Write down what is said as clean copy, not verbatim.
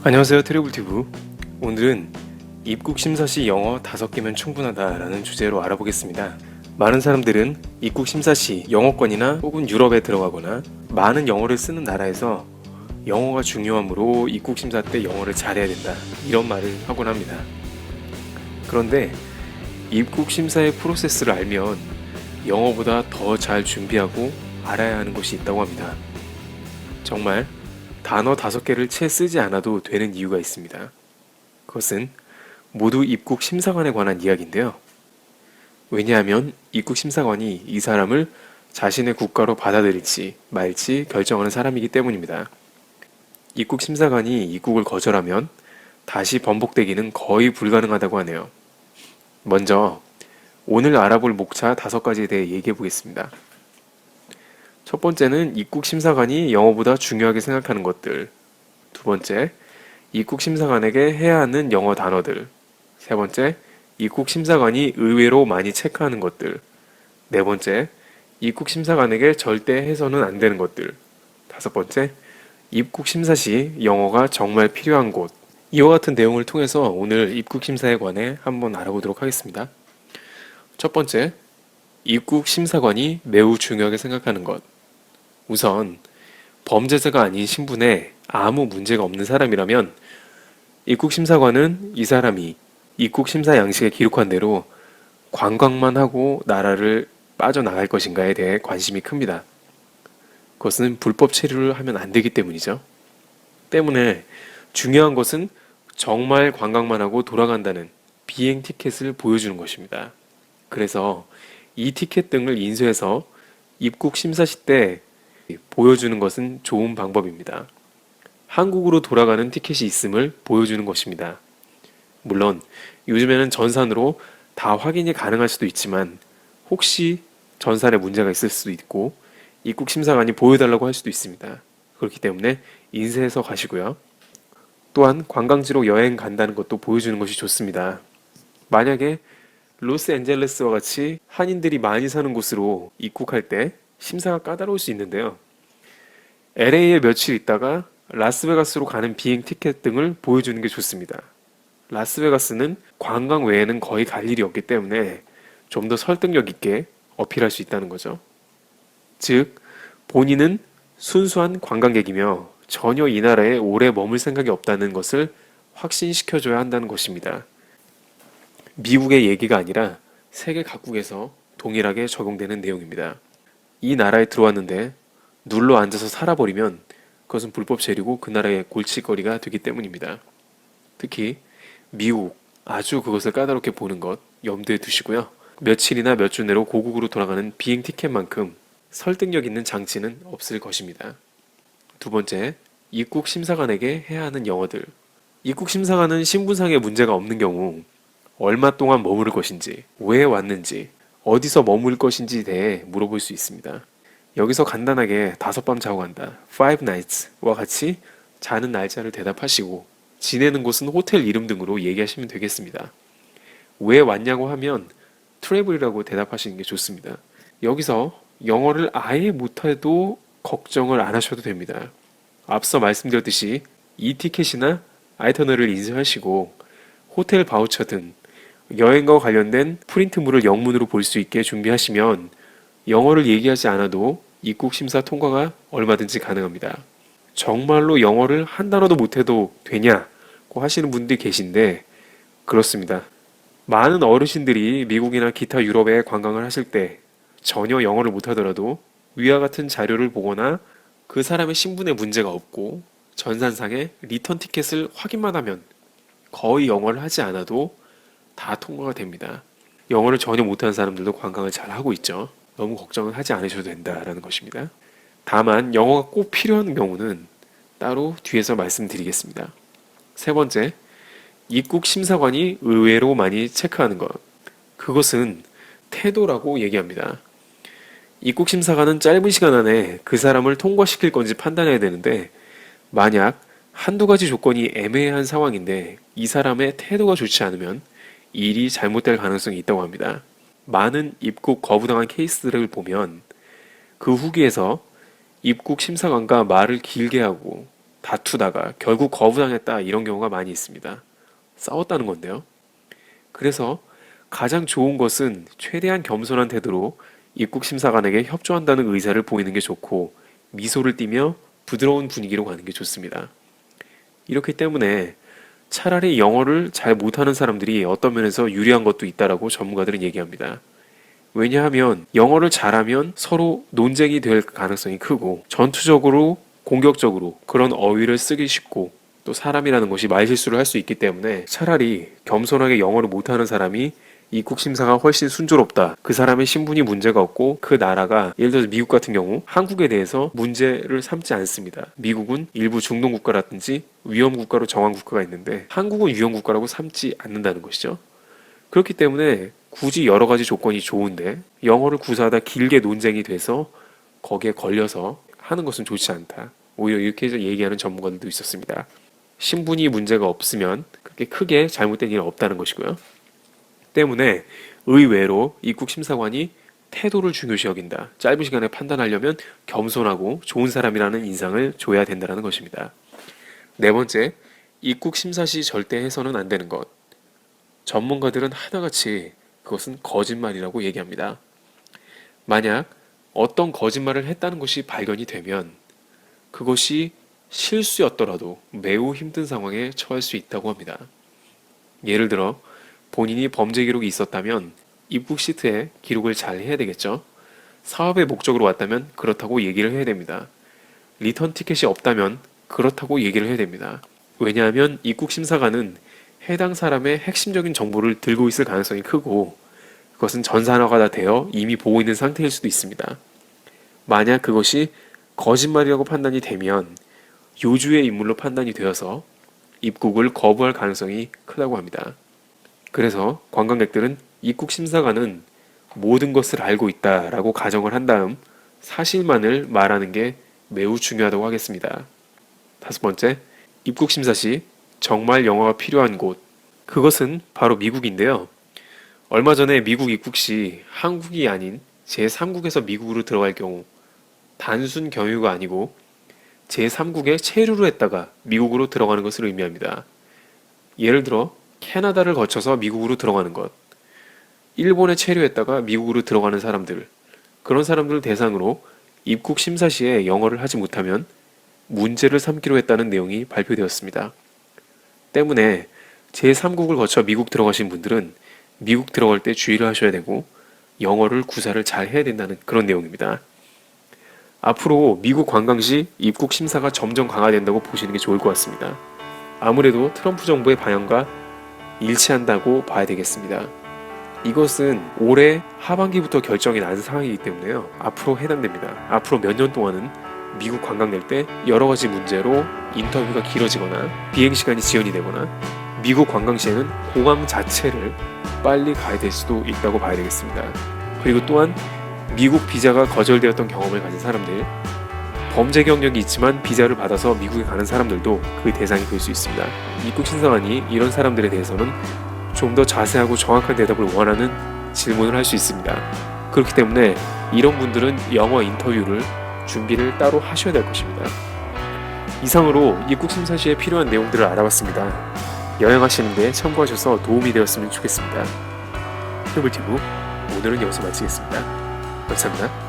안녕하세요, 트래블튜브. 오늘은 입국 심사 시 영어 5개면 충분하다 라는 주제로 알아보겠습니다. 많은 사람들은 입국 심사 시 영어권이나 혹은 유럽에 들어가거나 많은 영어를 쓰는 나라에서 영어가 중요하므로 입국 심사 때 영어를 잘해야 된다, 이런 말을 하곤 합니다. 그런데 입국 심사의 프로세스를 알면 영어보다 더 잘 준비하고 알아야 하는 것이 있다고 합니다. 정말 단어 5개를 채 쓰지 않아도 되는 이유가 있습니다. 그것은 모두 입국 심사관에 관한 이야기인데요. 왜냐하면 입국 심사관이 이 사람을 자신의 국가로 받아들일지 말지 결정하는 사람이기 때문입니다. 입국 심사관이 입국을 거절하면 다시 번복되기는 거의 불가능하다고 하네요. 먼저 오늘 알아볼 목차 5가지에 대해 얘기해 보겠습니다. 첫 번째는 입국 심사관이 영어보다 중요하게 생각하는 것들. 두 번째, 입국 심사관에게 해야 하는 영어 단어들. 세 번째, 입국 심사관이 의외로 많이 체크하는 것들. 네 번째, 입국 심사관에게 절대 해서는 안 되는 것들. 다섯 번째, 입국 심사 시 영어가 정말 필요한 곳. 이와 같은 내용을 통해서 오늘 입국 심사에 관해 한번 알아보도록 하겠습니다. 첫 번째, 입국 심사관이 매우 중요하게 생각하는 것. 우선 범죄자가 아닌 신분에 아무 문제가 없는 사람이라면 입국 심사관은 이 사람이 입국 심사 양식에 기록한 대로 관광만 하고 나라를 빠져나갈 것인가에 대해 관심이 큽니다. 그것은 불법 체류를 하면 안 되기 때문이죠. 때문에 중요한 것은 정말 관광만 하고 돌아간다는 비행 티켓을 보여주는 것입니다. 그래서 이 티켓 등을 인쇄해서 입국 심사 시 때 보여주는 것은 좋은 방법입니다. 한국으로 돌아가는 티켓이 있음을 보여주는 것입니다. 물론 요즘에는 전산으로 다 확인이 가능할 수도 있지만 혹시 전산에 문제가 있을 수도 있고 입국 심사관이 보여달라고 할 수도 있습니다. 그렇기 때문에 인쇄해서 가시고요. 또한 관광지로 여행 간다는 것도 보여주는 것이 좋습니다. 만약에 로스앤젤레스와 같이 한인들이 많이 사는 곳으로 입국할 때 심사가 까다로울 수 있는데요. LA에 며칠 있다가 라스베가스로 가는 비행 티켓 등을 보여주는 게 좋습니다. 라스베가스는 관광 외에는 거의 갈 일이 없기 때문에 좀 더 설득력 있게 어필할 수 있다는 거죠. 즉, 본인은 순수한 관광객이며 전혀 이 나라에 오래 머물 생각이 없다는 것을 확신시켜줘야 한다는 것입니다. 미국의 얘기가 아니라 세계 각국에서 동일하게 적용되는 내용입니다. 이 나라에 들어왔는데 눌러 앉아서 살아버리면 그것은 불법 체류고 그 나라의 골칫거리가 되기 때문입니다. 특히 미국, 아주 그것을 까다롭게 보는 것 염두에 두시고요. 며칠이나 몇 주 내로 고국으로 돌아가는 비행 티켓만큼 설득력 있는 장치는 없을 것입니다. 두 번째, 입국 심사관에게 해야 하는 영어들. 입국 심사관은 신분상의 문제가 없는 경우 얼마 동안 머무를 것인지, 왜 왔는지, 어디서 머물 것인지에 대해 물어볼 수 있습니다. 여기서 간단하게 5밤 자고 간다, 5 nights와 같이 자는 날짜를 대답하시고 지내는 곳은 호텔 이름 등으로 얘기하시면 되겠습니다. 왜 왔냐고 하면 트래블이라고 대답하시는 게 좋습니다. 여기서 영어를 아예 못해도 걱정을 안 하셔도 됩니다. 앞서 말씀드렸듯이 이 티켓이나 아이터너를 인쇄하시고 호텔 바우처 등 여행과 관련된 프린트물을 영문으로 볼 수 있게 준비하시면 영어를 얘기하지 않아도 입국 심사 통과가 얼마든지 가능합니다. 정말로 영어를 한 단어도 못해도 되냐고 하시는 분들이 계신데 그렇습니다. 많은 어르신들이 미국이나 기타 유럽에 관광을 하실 때 전혀 영어를 못하더라도 위와 같은 자료를 보거나 그 사람의 신분에 문제가 없고 전산상에 리턴 티켓을 확인만 하면 거의 영어를 하지 않아도 다 통과가 됩니다. 영어를 전혀 못하는 사람들도 관광을 잘 하고 있죠. 너무 걱정을 하지 않으셔도 된다라는 것입니다. 다만 영어가 꼭 필요한 경우는 따로 뒤에서 말씀드리겠습니다. 세 번째, 입국 심사관이 의외로 많이 체크하는 것. 그것은 태도라고 얘기합니다. 입국 심사관은 짧은 시간 안에 그 사람을 통과시킬 건지 판단해야 되는데 만약 한두 가지 조건이 애매한 상황인데 이 사람의 태도가 좋지 않으면 일이 잘못될 가능성이 있다고 합니다. 많은 입국 거부당한 케이스들을 보면 그 후기에서 입국 심사관과 말을 길게 하고 다투다가 결국 거부당했다 이런 경우가 많이 있습니다. 싸웠다는 건데요. 그래서 가장 좋은 것은 최대한 겸손한 태도로 입국 심사관에게 협조한다는 의사를 보이는 게 좋고 미소를 띠며 부드러운 분위기로 가는 게 좋습니다. 이렇기 때문에 차라리 영어를 잘 못하는 사람들이 어떤 면에서 유리한 것도 있다라고 전문가들은 얘기합니다. 왜냐하면 영어를 잘하면 서로 논쟁이 될 가능성이 크고 전투적으로 공격적으로 그런 어휘를 쓰기 쉽고 또 사람이라는 것이 말실수를 할 수 있기 때문에 차라리 겸손하게 영어를 못하는 사람이 입국 심사가 훨씬 순조롭다. 그 사람의 신분이 문제가 없고 그 나라가 예를 들어서 미국 같은 경우 한국에 대해서 문제를 삼지 않습니다. 미국은 일부 중동 국가라든지 위험 국가로 정한 국가가 있는데 한국은 위험 국가라고 삼지 않는다는 것이죠. 그렇기 때문에 굳이 여러 가지 조건이 좋은데 영어를 구사하다 길게 논쟁이 돼서 거기에 걸려서 하는 것은 좋지 않다. 오히려 이렇게 얘기하는 전문가들도 있었습니다. 신분이 문제가 없으면 그렇게 크게 잘못된 일은 없다는 것이고요. 때문에 의외로 입국 심사관이 태도를 중요시 여긴다. 짧은 시간에 판단하려면 겸손하고 좋은 사람이라는 인상을 줘야 된다는 것입니다. 네 번째, 입국 심사 시 절대 해서는 안 되는 것. 전문가들은 하나같이 그것은 거짓말이라고 얘기합니다. 만약 어떤 거짓말을 했다는 것이 발견이 되면 그것이 실수였더라도 매우 힘든 상황에 처할 수 있다고 합니다. 예를 들어 본인이 범죄 기록이 있었다면 입국 시트에 기록을 잘 해야 되겠죠. 사업의 목적으로 왔다면 그렇다고 얘기를 해야 됩니다. 리턴 티켓이 없다면 그렇다고 얘기를 해야 됩니다. 왜냐하면 입국 심사관은 해당 사람의 핵심적인 정보를 들고 있을 가능성이 크고 그것은 전산화가 다 되어 이미 보고 있는 상태일 수도 있습니다. 만약 그것이 거짓말이라고 판단이 되면 요주의 인물로 판단이 되어서 입국을 거부할 가능성이 크다고 합니다. 그래서 관광객들은 입국 심사관은 모든 것을 알고 있다라고 가정을 한 다음 사실만을 말하는 게 매우 중요하다고 하겠습니다. 다섯 번째, 입국 심사 시 정말 영어가 필요한 곳. 그것은 바로 미국인데요. 얼마 전에 미국 입국 시 한국이 아닌 제3국에서 미국으로 들어갈 경우 단순 경유가 아니고 제3국에 체류를 했다가 미국으로 들어가는 것을 의미합니다. 예를 들어 캐나다를 거쳐서 미국으로 들어가는 것, 일본에 체류했다가 미국으로 들어가는 사람들, 그런 사람들을 대상으로 입국 심사 시에 영어를 하지 못하면 문제를 삼기로 했다는 내용이 발표되었습니다. 때문에 제3국을 거쳐 미국 들어가신 분들은 미국 들어갈 때 주의를 하셔야 되고 영어를 구사를 잘 해야 된다는 그런 내용입니다. 앞으로 미국 관광 시 입국 심사가 점점 강화된다고 보시는 게 좋을 것 같습니다. 아무래도 트럼프 정부의 방향과 일치한다고 봐야 되겠습니다. 이것은 올해 하반기부터 결정이 난 상황이기 때문에요. 앞으로 해당됩니다. 앞으로 몇 년 동안은 미국 관광 낼 때 여러 가지 문제로 인터뷰가 길어지거나 비행시간이 지연이 되거나 미국 관광 시에는 공항 자체를 빨리 가야 될 수도 있다고 봐야 되겠습니다. 그리고 또한 미국 비자가 거절되었던 경험을 가진 사람들, 범죄 경력이 있지만 비자를 받아서 미국에 가는 사람들도 그 대상이 될 수 있습니다. 입국 심사관이 이런 사람들에 대해서는 좀 더 자세하고 정확한 대답을 원하는 질문을 할 수 있습니다. 그렇기 때문에 이런 분들은 영어 인터뷰를 준비를 따로 하셔야 될 것입니다. 이상으로 입국 심사 시에 필요한 내용들을 알아봤습니다. 여행하시는데 참고하셔서 도움이 되었으면 좋겠습니다. 흐물티브 오늘은 여기서 마치겠습니다. 감사합니다.